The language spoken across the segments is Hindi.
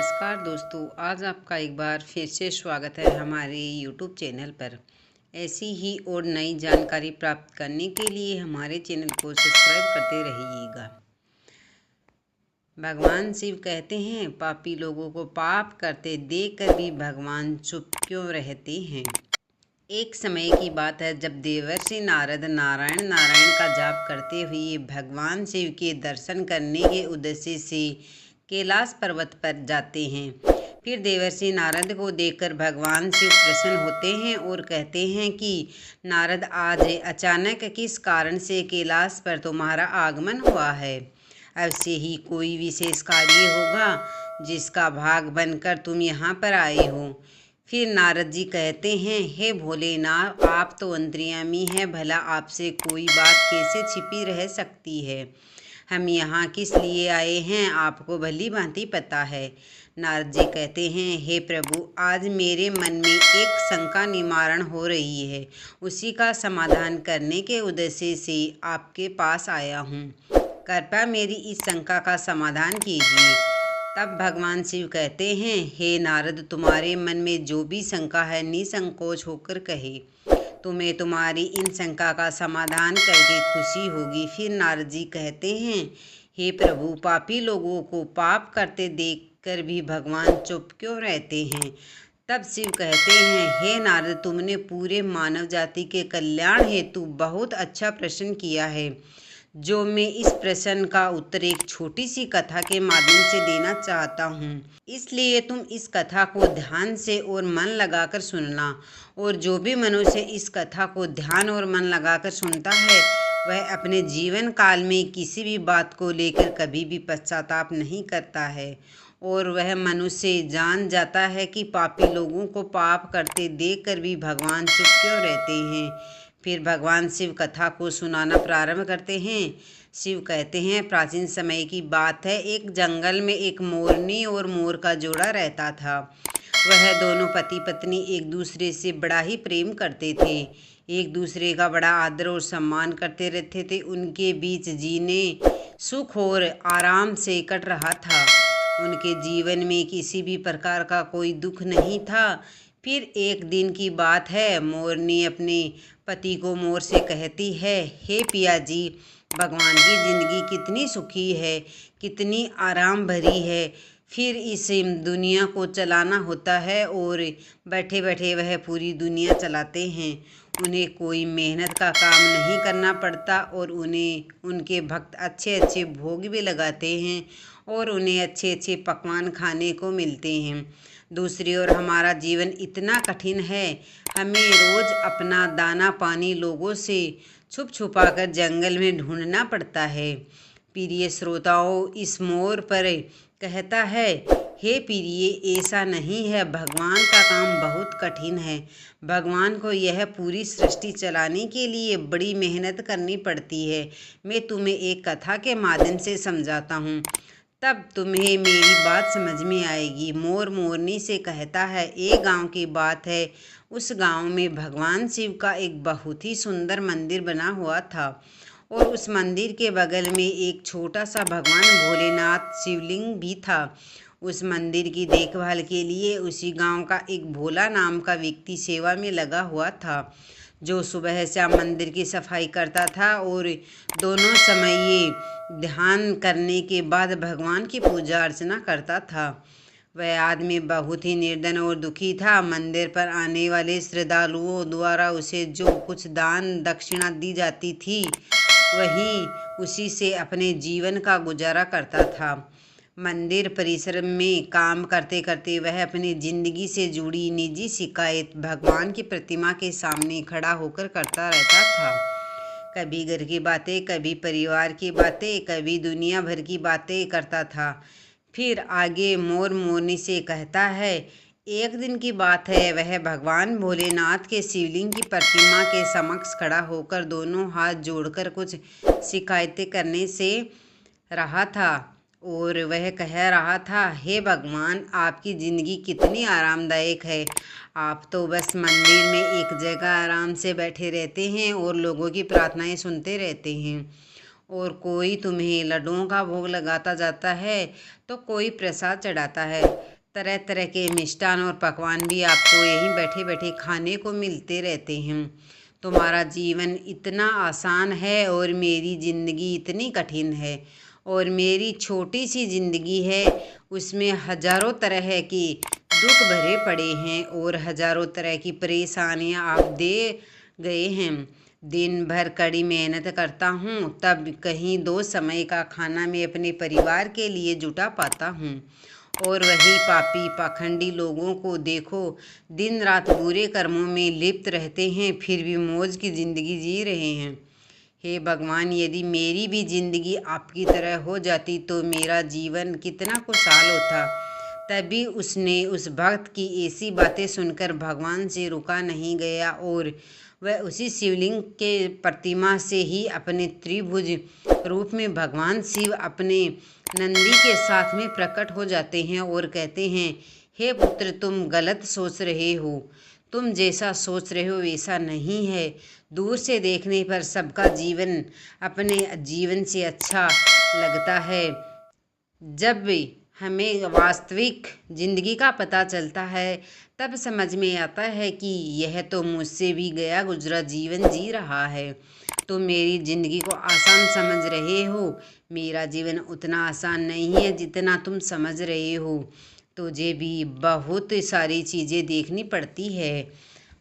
नमस्कार दोस्तों, आज आपका एक बार फिर से स्वागत है हमारे YouTube चैनल पर। ऐसी ही और नई जानकारी प्राप्त करने के लिए हमारे चैनल को सब्सक्राइब करते रहिएगा। भगवान शिव कहते हैं, पापी लोगों को पाप करते देखकर भी भगवान चुप क्यों रहते हैं। एक समय की बात है जब देवर्षि नारद नारायण नारायण का जाप करते हुए भगवान शिव के दर्शन करने के उद्देश्य से कैलाश पर्वत पर जाते हैं। फिर देवर्षि नारद को देखकर भगवान शिव प्रसन्न होते हैं और कहते हैं कि नारद, आज अचानक किस कारण से कैलाश पर तुम्हारा आगमन हुआ है। अवश्य ही कोई विशेष कार्य होगा जिसका भाग बनकर तुम यहाँ पर आए हो। फिर नारद जी कहते हैं, हे भोलेनाथ, आप तो अंतर्यामी हैं, भला आपसे कोई बात कैसे छिपी रह सकती है। हम यहाँ किस लिए आए हैं आपको भली भांति पता है। नारद जी कहते हैं, हे प्रभु, आज मेरे मन में एक शंका निवारण हो रही है, उसी का समाधान करने के उद्देश्य से आपके पास आया हूँ। कृपया मेरी इस शंका का समाधान कीजिए। तब भगवान शिव कहते हैं, हे नारद, तुम्हारे मन में जो भी शंका है निसंकोच होकर कहे, तुम्हें तुम्हारी इन शंका का समाधान करके खुशी होगी। फिर नारद जी कहते हैं, हे प्रभु, पापी लोगों को पाप करते देखकर भी भगवान चुप क्यों रहते हैं। तब शिव कहते हैं, हे नारद, तुमने पूरे मानव जाति के कल्याण हेतु बहुत अच्छा प्रश्न किया है, जो मैं इस प्रश्न का उत्तर एक छोटी सी कथा के माध्यम से देना चाहता हूँ। इसलिए तुम इस कथा को ध्यान से और मन लगाकर सुनना, और जो भी मनुष्य इस कथा को ध्यान और मन लगाकर सुनता है वह अपने जीवन काल में किसी भी बात को लेकर कभी भी पश्चाताप नहीं करता है, और वह मनुष्य जान जाता है कि पापी लोगों को पाप करते देखकर भी भगवान चुप क्यों रहते हैं। फिर भगवान शिव कथा को सुनाना प्रारंभ करते हैं। शिव कहते हैं, प्राचीन समय की बात है, एक जंगल में एक मोरनी और मोर का जोड़ा रहता था। वह दोनों पति पत्नी एक दूसरे से बड़ा ही प्रेम करते थे, एक दूसरे का बड़ा आदर और सम्मान करते रहते थे। उनके बीच जीने सुख और आराम से कट रहा था। उनके जीवन में किसी भी प्रकार का कोई दुख नहीं था। फिर एक दिन की बात है, मोरनी अपने पति को मोर से कहती है, हे पिया जी, भगवान की जिंदगी कितनी सुखी है, कितनी आराम भरी है। फिर इस दुनिया को चलाना होता है और बैठे बैठे वह पूरी दुनिया चलाते हैं। उन्हें कोई मेहनत का काम नहीं करना पड़ता और उन्हें उनके भक्त अच्छे अच्छे भोग भी लगाते हैं और उन्हें अच्छे अच्छे पकवान खाने को मिलते हैं। दूसरी ओर हमारा जीवन इतना कठिन है, हमें रोज़ अपना दाना पानी लोगों से छुप छुपा कर जंगल में ढूंढना पड़ता है। प्रिय श्रोताओं, इस मोर पर कहता है, हे प्रिय, ऐसा नहीं है, भगवान का काम बहुत कठिन है। भगवान को यह पूरी सृष्टि चलाने के लिए बड़ी मेहनत करनी पड़ती है। मैं तुम्हें एक कथा के माध्यम से समझाता हूँ, तब तुम्हें मेरी बात समझ में आएगी। मोर मोरनी से कहता है, एक गांव की बात है। उस गांव में भगवान शिव का एक बहुत ही सुंदर मंदिर बना हुआ था और उस मंदिर के बगल में एक छोटा सा भगवान भोलेनाथ शिवलिंग भी था। उस मंदिर की देखभाल के लिए उसी गांव का एक भोला नाम का व्यक्ति सेवा में लगा हुआ था, जो सुबह शाम मंदिर की सफाई करता था और दोनों समय ध्यान करने के बाद भगवान की पूजा अर्चना करता था। वह आदमी बहुत ही निर्धन और दुखी था। मंदिर पर आने वाले श्रद्धालुओं द्वारा उसे जो कुछ दान दक्षिणा दी जाती थी, वही उसी से अपने जीवन का गुजारा करता था। मंदिर परिसर में काम करते करते वह अपनी जिंदगी से जुड़ी निजी शिकायत भगवान की प्रतिमा के सामने खड़ा होकर करता रहता था। कभी घर की बातें, कभी परिवार की बातें, कभी दुनिया भर की बातें करता था। फिर आगे मोर मोरनी से कहता है, एक दिन की बात है, वह भगवान भोलेनाथ के शिवलिंग की प्रतिमा के समक्ष खड़ा होकर दोनों हाथ जोड़कर कुछ शिकायतें करने से रहा था और वह कह रहा था, हे भगवान, आपकी ज़िंदगी कितनी आरामदायक है। आप तो बस मंदिर में एक जगह आराम से बैठे रहते हैं और लोगों की प्रार्थनाएं सुनते रहते हैं, और कोई तुम्हें लड्डुओं का भोग लगाता जाता है तो कोई प्रसाद चढ़ाता है। तरह तरह के मिष्ठान और पकवान भी आपको यहीं बैठे बैठे खाने को मिलते रहते हैं। तुम्हारा जीवन इतना आसान है और मेरी ज़िंदगी इतनी कठिन है, और मेरी छोटी सी ज़िंदगी है, उसमें हज़ारों तरह के दुख भरे पड़े हैं और हज़ारों तरह की परेशानियां आप दे गए हैं। दिन भर कड़ी मेहनत करता हूँ, तब कहीं 2 समय का खाना मैं अपने परिवार के लिए जुटा पाता हूँ। और वही पापी पाखंडी लोगों को देखो, दिन रात बुरे कर्मों में लिप्त रहते हैं, फिर भी मौज की ज़िंदगी जी रहे हैं। हे भगवान, यदि मेरी भी ज़िंदगी आपकी तरह हो जाती तो मेरा जीवन कितना खुशहाल होता। तभी उसने उस भक्त की ऐसी बातें सुनकर भगवान से रुका नहीं गया और वह उसी शिवलिंग के प्रतिमा से ही अपने त्रिभुज रूप में भगवान शिव अपने नंदी के साथ में प्रकट हो जाते हैं और कहते हैं, हे पुत्र, तुम गलत सोच रहे हो। तुम जैसा सोच रहे हो वैसा नहीं है। दूर से देखने पर सबका जीवन अपने जीवन से अच्छा लगता है। जब भी हमें वास्तविक ज़िंदगी का पता चलता है, तब समझ में आता है कि यह तो मुझसे भी गया गुजरा जीवन जी रहा है। तुम मेरी ज़िंदगी को आसान समझ रहे हो, मेरा जीवन उतना आसान नहीं है जितना तुम समझ रहे हो। तुझे भी बहुत सारी चीज़ें देखनी पड़ती है,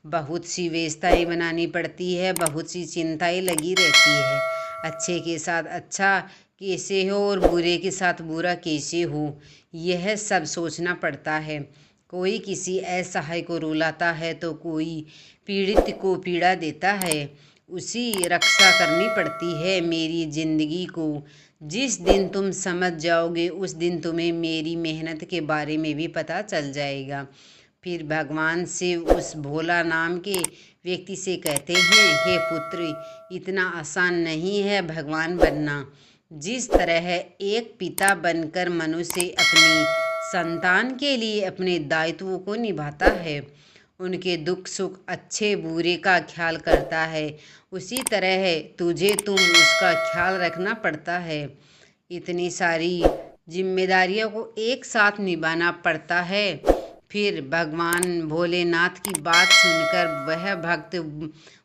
बहुत सी व्यवस्थाएं बनानी पड़ती है, बहुत सी चिंताएं लगी रहती है। अच्छे के साथ अच्छा कैसे हो और बुरे के साथ बुरा कैसे हो, यह सब सोचना पड़ता है। कोई किसी असहाय को रुलाता है तो कोई पीड़ित को पीड़ा देता है, उसी रक्षा करनी पड़ती है। मेरी ज़िंदगी को जिस दिन तुम समझ जाओगे, उस दिन तुम्हें मेरी मेहनत के बारे में भी पता चल जाएगा। फिर भगवान शिव उस भोला नाम के व्यक्ति से कहते हैं, हे पुत्र, इतना आसान नहीं है भगवान बनना। जिस तरह एक पिता बनकर मनुष्य अपनी संतान के लिए अपने दायित्वों को निभाता है, उनके दुख सुख अच्छे बुरे का ख्याल करता है, उसी तरह तुम उसका ख्याल रखना पड़ता है। इतनी सारी जिम्मेदारियों को एक साथ निभाना पड़ता है। फिर भगवान भोलेनाथ की बात सुनकर वह भक्त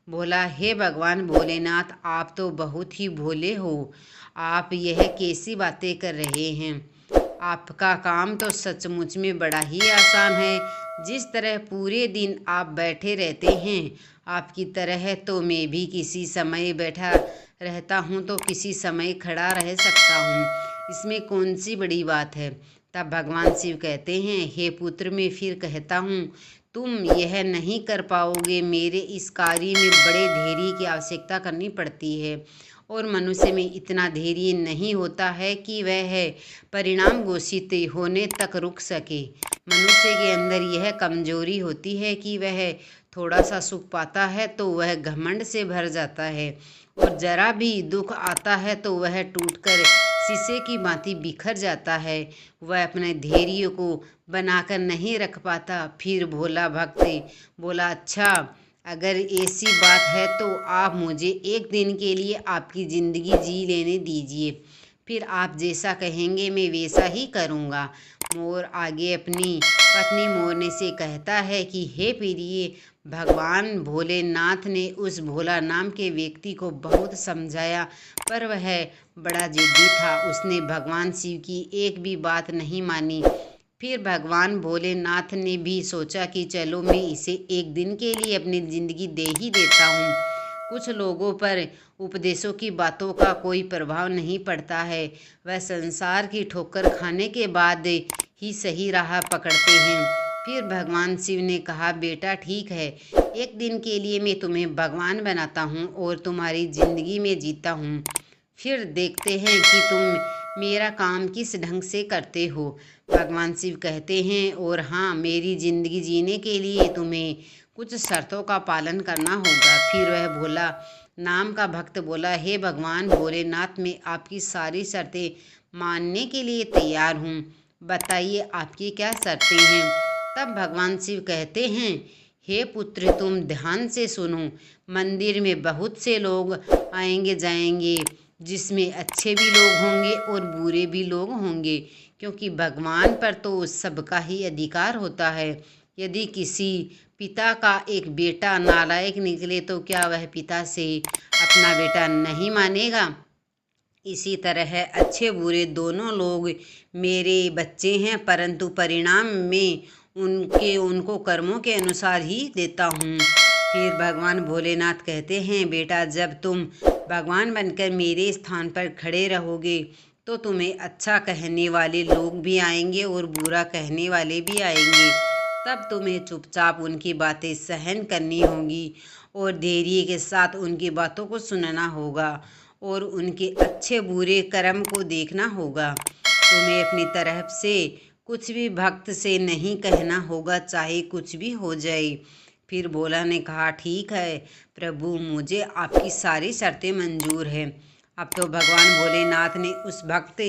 बोला, हे भगवान भोलेनाथ, आप तो बहुत ही भोले हो। आप यह कैसी बातें कर रहे हैं? आपका काम तो सचमुच में बड़ा ही आसान है। जिस तरह पूरे दिन आप बैठे रहते हैं, आपकी तरह तो मैं भी किसी समय बैठा रहता हूँ तो किसी समय खड़ा रह सकता हूँ। इसमें कौन सी बड़ी बात है? तब भगवान शिव कहते हैं, हे पुत्र, मैं फिर कहता हूँ, तुम यह नहीं कर पाओगे। मेरे इस कार्य में बड़े धैर्य की आवश्यकता करनी पड़ती है और मनुष्य में इतना धैर्य नहीं होता है कि वह परिणाम घोषित होने तक रुक सके। मनुष्य के अंदर यह कमजोरी होती है कि वह थोड़ा सा सुख पाता है तो वह घमंड से भर जाता है, और जरा भी दुख आता है तो वह टूटकर शीशे की भांति बिखर जाता है। वह अपने धैर्य को बनाकर नहीं रख पाता। फिर भोला भक्त बोला, अच्छा, अगर ऐसी बात है तो आप मुझे एक दिन के लिए आपकी ज़िंदगी जी लेने दीजिए, फिर आप जैसा कहेंगे मैं वैसा ही करूँगा। मोर आगे अपनी पत्नी मोरने से कहता है कि हे प्रिय, भगवान भोलेनाथ ने उस भोला नाम के व्यक्ति को बहुत समझाया, पर वह बड़ा जिद्दी था। उसने भगवान शिव की एक भी बात नहीं मानी। फिर भगवान भोलेनाथ ने भी सोचा कि चलो मैं इसे एक दिन के लिए अपनी ज़िंदगी दे ही देता हूँ। कुछ लोगों पर उपदेशों की बातों का कोई प्रभाव नहीं पड़ता है, वह संसार की ठोकर खाने के बाद ही सही राह पकड़ते हैं। फिर भगवान शिव ने कहा, बेटा ठीक है, एक दिन के लिए मैं तुम्हें भगवान बनाता हूँ और तुम्हारी ज़िंदगी में जीता हूँ, फिर देखते हैं कि तुम मेरा काम किस ढंग से करते हो। भगवान शिव कहते हैं, और हाँ, मेरी ज़िंदगी जीने के लिए तुम्हें कुछ शर्तों का पालन करना होगा। फिर वह भोला नाम का भक्त बोला, हे भगवान भोलेनाथ, मैं आपकी सारी शर्तें मानने के लिए तैयार हूँ, बताइए आपकी क्या शर्तें हैं। तब भगवान शिव कहते हैं, हे पुत्र, तुम ध्यान से सुनो। मंदिर में बहुत से लोग आएंगे जाएंगे, जिसमें अच्छे भी लोग होंगे और बुरे भी लोग होंगे, क्योंकि भगवान पर तो सबका ही अधिकार होता है। यदि किसी पिता का एक बेटा नालायक निकले तो क्या वह पिता से अपना बेटा नहीं मानेगा? इसी तरह अच्छे बुरे दोनों लोग मेरे बच्चे हैं, परंतु परिणाम में उनको कर्मों के अनुसार ही देता हूँ। फिर भगवान भोलेनाथ कहते हैं, बेटा जब तुम भगवान बनकर मेरे स्थान पर खड़े रहोगे तो तुम्हें अच्छा कहने वाले लोग भी आएंगे और बुरा कहने वाले भी आएंगे। तब तुम्हें चुपचाप उनकी बातें सहन करनी होगी और धैर्य के साथ उनकी बातों को सुनना होगा और उनके अच्छे बुरे कर्म को देखना होगा। तुम्हें अपनी तरफ से कुछ भी भक्त से नहीं कहना होगा, चाहे कुछ भी हो जाए। फिर भोला ने कहा, ठीक है प्रभु, मुझे आपकी सारी शर्तें मंजूर हैं। अब तो भगवान भोलेनाथ ने उस भक्त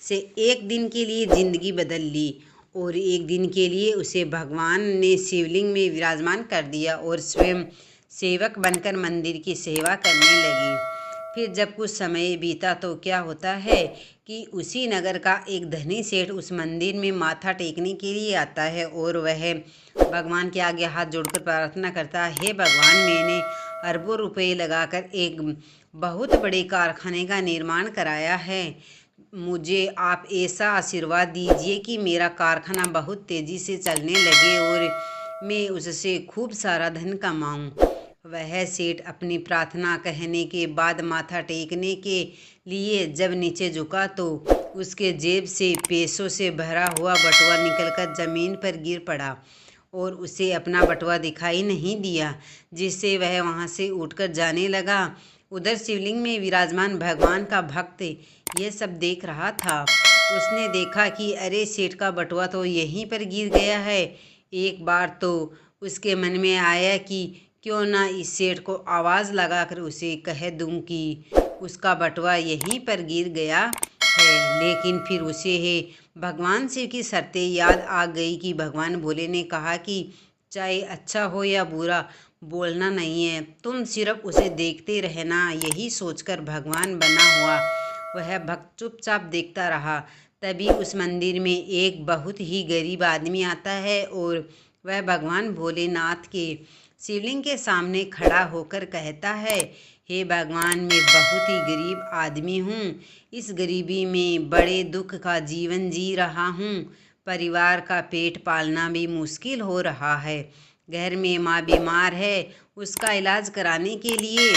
से एक दिन के लिए जिंदगी बदल ली और एक दिन के लिए उसे भगवान ने शिवलिंग में विराजमान कर दिया और स्वयं सेवक बनकर मंदिर की सेवा करने लगी। फिर जब कुछ समय बीता तो क्या होता है कि उसी नगर का एक धनी सेठ उस मंदिर में माथा टेकने के लिए आता है और वह भगवान के आगे हाथ जोड़कर प्रार्थना करता है, हे भगवान, मैंने अरबों रुपए लगाकर एक बहुत बड़े कारखाने का निर्माण कराया है। मुझे आप ऐसा आशीर्वाद दीजिए कि मेरा कारखाना बहुत तेज़ी से चलने लगे और मैं उससे खूब सारा धन कमाऊं। वह सेठ अपनी प्रार्थना कहने के बाद माथा टेकने के लिए जब नीचे झुका तो उसके जेब से पैसों से भरा हुआ बटुआ निकलकर ज़मीन पर गिर पड़ा और उसे अपना बटुआ दिखाई नहीं दिया, जिससे वह वहां से उठकर जाने लगा। उधर शिवलिंग में विराजमान भगवान का भक्त यह सब देख रहा था। उसने देखा कि अरे, सेठ का बटुआ तो यहीं पर गिर गया है। एक बार तो उसके मन में आया कि क्यों ना इस सेठ को आवाज़ लगाकर उसे कह दूं कि उसका बटुआ यहीं पर गिर गया है। लेकिन फिर उसे भगवान शिव की शर्तें याद आ गई कि भगवान भोले ने कहा कि चाहे अच्छा हो या बुरा, बोलना नहीं है, तुम सिर्फ उसे देखते रहना। यही सोचकर भगवान बना हुआ वह भक्त चुपचाप देखता रहा। तभी उस मंदिर में एक बहुत ही गरीब आदमी आता है और वह भगवान भोलेनाथ के शिवलिंग के सामने खड़ा होकर कहता है, हे भगवान, मैं बहुत ही गरीब आदमी हूँ। इस गरीबी में बड़े दुख का जीवन जी रहा हूँ। परिवार का पेट पालना भी मुश्किल हो रहा है। घर में माँ बीमार है, उसका इलाज कराने के लिए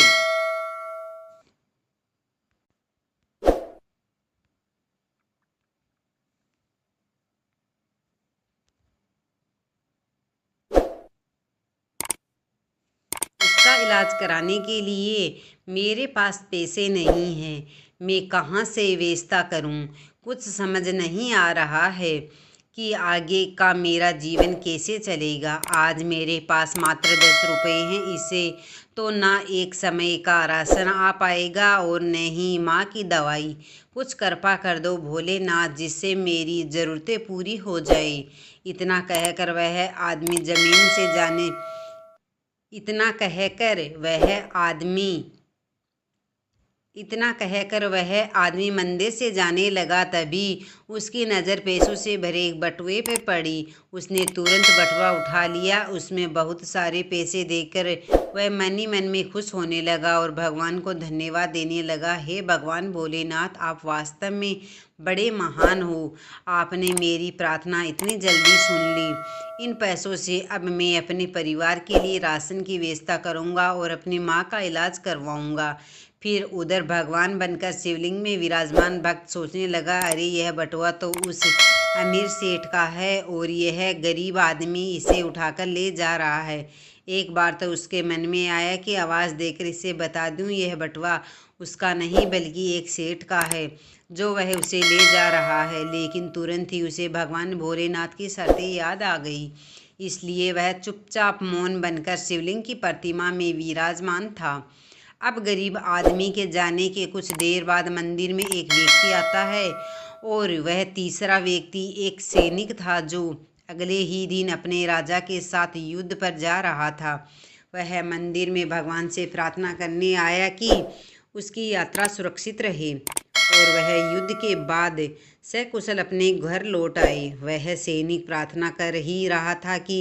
मेरे पास पैसे नहीं हैं। मैं कहाँ से व्यवस्था करूँ? कुछ समझ नहीं आ रहा है कि आगे का मेरा जीवन कैसे चलेगा। आज मेरे पास मात्र 10 रुपये हैं। इससे तो ना एक समय का राशन आ पाएगा और न ही माँ की दवाई। कुछ कृपा कर दो भोलेनाथ, जिससे मेरी ज़रूरतें पूरी हो जाए। इतना कहकर वह आदमी ज़मीन से जाने इतना कहकर वह आदमी मंदिर से जाने लगा। तभी उसकी नज़र पैसों से भरे एक बटुए पे पड़ी। उसने तुरंत बटुआ उठा लिया। उसमें बहुत सारे पैसे देखकर वह मन ही मन में खुश होने लगा और भगवान को धन्यवाद देने लगा। हे भगवान भोलेनाथ, आप वास्तव में बड़े महान हो। आपने मेरी प्रार्थना इतनी जल्दी सुन ली। इन पैसों से अब मैं अपने परिवार के लिए राशन की व्यवस्था करूँगा और अपनी माँ का इलाज करवाऊँगा। फिर उधर भगवान बनकर शिवलिंग में विराजमान भक्त सोचने लगा, अरे, यह बटुआ तो उस अमीर सेठ का है और यह गरीब आदमी इसे उठाकर ले जा रहा है। एक बार तो उसके मन में आया कि आवाज़ देकर इसे बता दूं, यह बटुआ उसका नहीं बल्कि एक सेठ का है जो वह उसे ले जा रहा है। लेकिन तुरंत ही उसे भगवान भोलेनाथ की शर्तें याद आ गई, इसलिए वह चुपचाप मौन बनकर शिवलिंग की प्रतिमा में विराजमान था। अब गरीब आदमी के जाने के कुछ देर बाद मंदिर में एक व्यक्ति आता है और वह तीसरा व्यक्ति एक सैनिक था जो अगले ही दिन अपने राजा के साथ युद्ध पर जा रहा था। वह मंदिर में भगवान से प्रार्थना करने आया कि उसकी यात्रा सुरक्षित रहे और वह युद्ध के बाद सकुशल अपने घर लौट आए। वह सैनिक प्रार्थना कर ही रहा था कि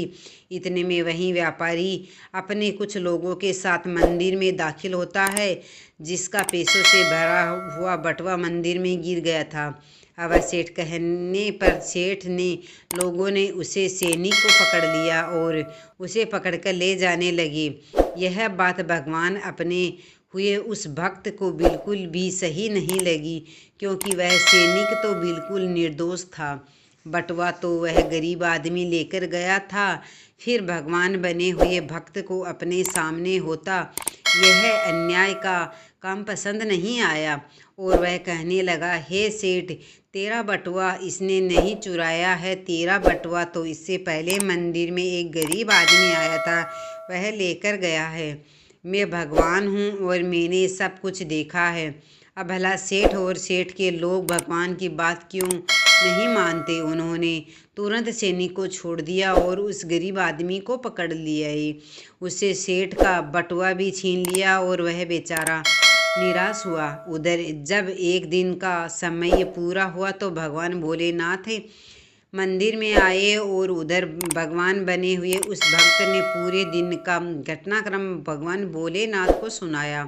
इतने में वही व्यापारी अपने कुछ लोगों के साथ मंदिर में दाखिल होता है, जिसका पैसों से भरा हुआ बटुआ मंदिर में गिर गया था। अब सेठ कहने पर सेठ ने लोगों ने उसे सैनिक को पकड़ लिया और उसे पकड़कर ले जाने लगे। यह बात भगवान अपने हुए उस भक्त को बिल्कुल भी सही नहीं लगी, क्योंकि वह सैनिक तो बिल्कुल निर्दोष था। बटुआ तो वह गरीब आदमी लेकर गया था। फिर भगवान बने हुए भक्त को अपने सामने होता यह अन्याय का काम पसंद नहीं आया और वह कहने लगा, हे सेठ, तेरा बटुआ इसने नहीं चुराया है। तेरा बटुआ तो इससे पहले मंदिर में एक गरीब आदमी आया था, वह लेकर गया है। मैं भगवान हूँ और मैंने सब कुछ देखा है। अब भला सेठ और सेठ के लोग भगवान की बात क्यों नहीं मानते? उन्होंने तुरंत सैनिक को छोड़ दिया और उस गरीब आदमी को पकड़ लिया। उससे सेठ का बटुआ भी छीन लिया और वह बेचारा निराश हुआ। उधर जब एक दिन का समय पूरा हुआ तो भगवान भोलेनाथ मंदिर में आए और उधर भगवान बने हुए उस भक्त ने पूरे दिन का घटनाक्रम भगवान भोलेनाथ को सुनाया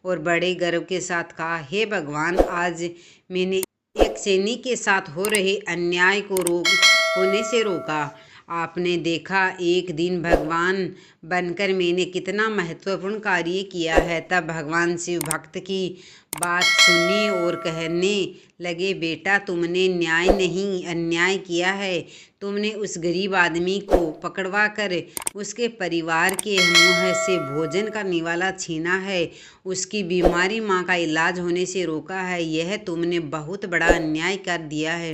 और बड़े गर्व के साथ कहा, हे भगवान, आज मैंने एक सैनिक के साथ हो रहे अन्याय को होने से रोका। आपने देखा, एक दिन भगवान बनकर मैंने कितना महत्वपूर्ण कार्य किया है। तब भगवान शिव भक्त की बात सुनी और कहने लगे, बेटा, तुमने न्याय नहीं अन्याय किया है। तुमने उस गरीब आदमी को पकड़वा कर उसके परिवार के मुंह से भोजन का निवाला छीना है, उसकी बीमारी माँ का इलाज होने से रोका है। यह तुमने बहुत बड़ा अन्याय कर दिया है।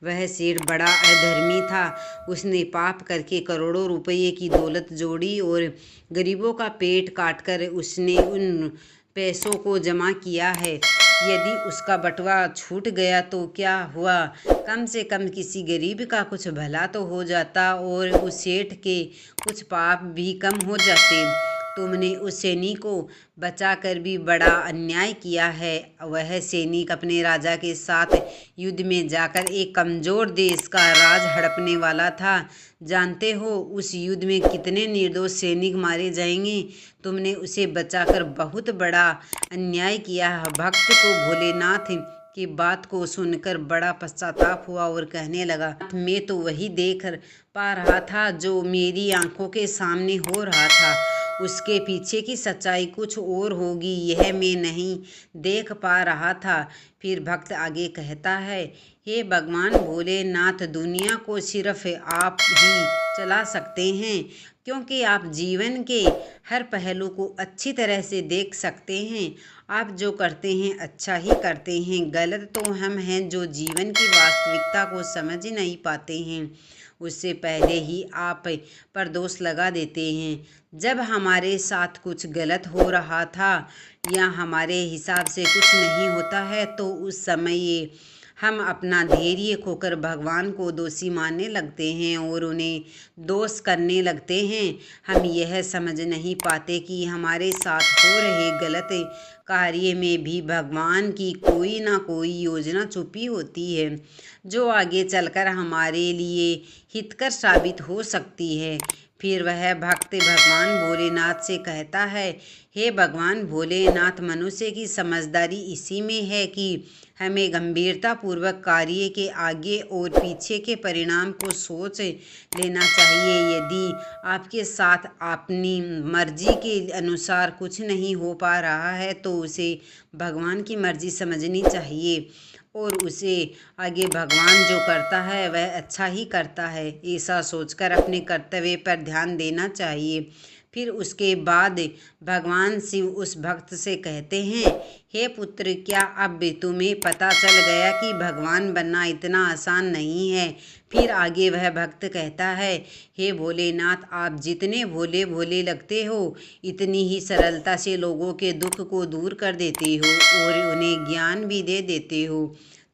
वह सेठ बड़ा अधर्मी था। उसने पाप करके करोड़ों रुपये की दौलत जोड़ी और गरीबों का पेट काटकर उसने उन पैसों को जमा किया है। यदि उसका बटुआ छूट गया तो क्या हुआ, कम से कम किसी गरीब का कुछ भला तो हो जाता और उस सेठ के कुछ पाप भी कम हो जाते। तुमने उस सैनिक को बचाकर भी बड़ा अन्याय किया है। वह सैनिक अपने राजा के साथ युद्ध में जाकर एक कमज़ोर देश का राज हड़पने वाला था। जानते हो उस युद्ध में कितने निर्दोष सैनिक मारे जाएंगे? तुमने उसे बचाकर बहुत बड़ा अन्याय किया है। भक्त को भोलेनाथ की बात को सुनकर बड़ा पश्चाताप हुआ और कहने लगा, मैं तो वही देख पा रहा था जो मेरी आंखों के सामने हो रहा था। उसके पीछे की सच्चाई कुछ और होगी, यह मैं नहीं देख पा रहा था। फिर भक्त आगे कहता है, हे भगवान भोलेनाथ, दुनिया को सिर्फ आप ही चला सकते हैं, क्योंकि आप जीवन के हर पहलू को अच्छी तरह से देख सकते हैं। आप जो करते हैं अच्छा ही करते हैं। गलत तो हम हैं जो जीवन की वास्तविकता को समझ नहीं पाते हैं। उससे पहले ही आप पर दोष लगा देते हैं। जब हमारे साथ कुछ गलत हो रहा था या हमारे हिसाब से कुछ नहीं होता है तो उस समय हम अपना धैर्य खोकर भगवान को दोषी मानने लगते हैं और उन्हें दोष करने लगते हैं। हम यह समझ नहीं पाते कि हमारे साथ हो रहे गलत कार्य में भी भगवान की कोई ना कोई योजना छुपी होती है, जो आगे चलकर हमारे लिए हितकर साबित हो सकती है। फिर वह भक्त भगवान भोलेनाथ से कहता है, हे भगवान भोलेनाथ, मनुष्य की समझदारी इसी में है कि हमें गंभीरतापूर्वक कार्य के आगे और पीछे के परिणाम को सोच लेना चाहिए। यदि आपके साथ अपनी मर्जी के अनुसार कुछ नहीं हो पा रहा है तो उसे भगवान की मर्जी समझनी चाहिए और उसे आगे भगवान जो करता है वह अच्छा ही करता है, ऐसा सोचकर अपने कर्तव्य पर ध्यान देना चाहिए। फिर उसके बाद भगवान शिव उस भक्त से कहते हैं, हे पुत्र, क्या अब तुम्हें पता चल गया कि भगवान बनना इतना आसान नहीं है? फिर आगे वह भक्त कहता है, हे भोलेनाथ, आप जितने भोले भोले लगते हो इतनी ही सरलता से लोगों के दुख को दूर कर देते हो और उन्हें ज्ञान भी दे देते हो।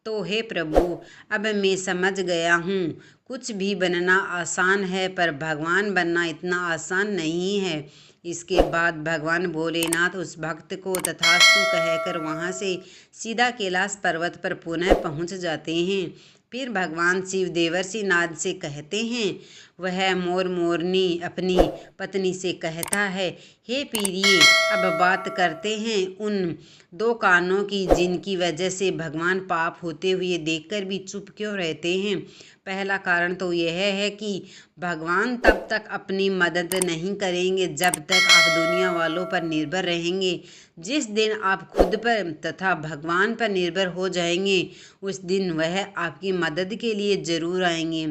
तो हे प्रभु, अब मैं समझ गया हूँ, कुछ भी बनना आसान है पर भगवान बनना इतना आसान नहीं है। इसके बाद भगवान भोलेनाथ उस भक्त को तथास्तु कहकर वहाँ से सीधा कैलाश पर्वत पर पुनः पहुँच जाते हैं। फिर भगवान शिव देवर्षि नारद से कहते हैं, वह मोर मोरनी अपनी पत्नी से कहता है, हे प्रिय, अब बात करते हैं उन 2 कानों की जिनकी वजह से भगवान पाप होते हुए देखकर भी चुप क्यों रहते हैं। पहला कारण तो यह है कि भगवान तब तक अपनी मदद नहीं करेंगे जब तक आप दुनिया वालों पर निर्भर रहेंगे। जिस दिन आप खुद पर तथा भगवान पर निर्भर हो जाएंगे उस दिन वह आपकी मदद के लिए जरूर आएंगे।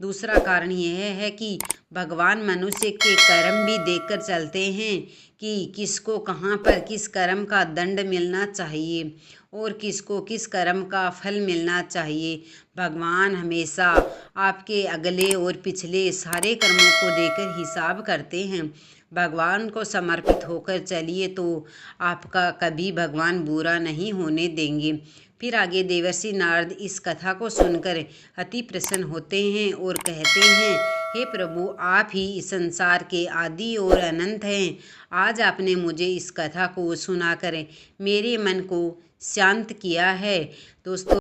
दूसरा कारण यह है कि भगवान मनुष्य के कर्म भी देखकर चलते हैं कि किसको कहाँ पर किस कर्म का दंड मिलना चाहिए और किसको किस कर्म का फल मिलना चाहिए। भगवान हमेशा आपके अगले और पिछले सारे कर्मों को देकर हिसाब करते हैं। भगवान को समर्पित होकर चलिए तो आपका कभी भगवान बुरा नहीं होने देंगे। फिर आगे देवर्षि नारद इस कथा को सुनकर अति प्रसन्न होते हैं और कहते हैं, हे प्रभु, आप ही इस संसार के आदि और अनंत हैं। आज आपने मुझे इस कथा को सुनाकर मेरे मन को शांत किया है। दोस्तों,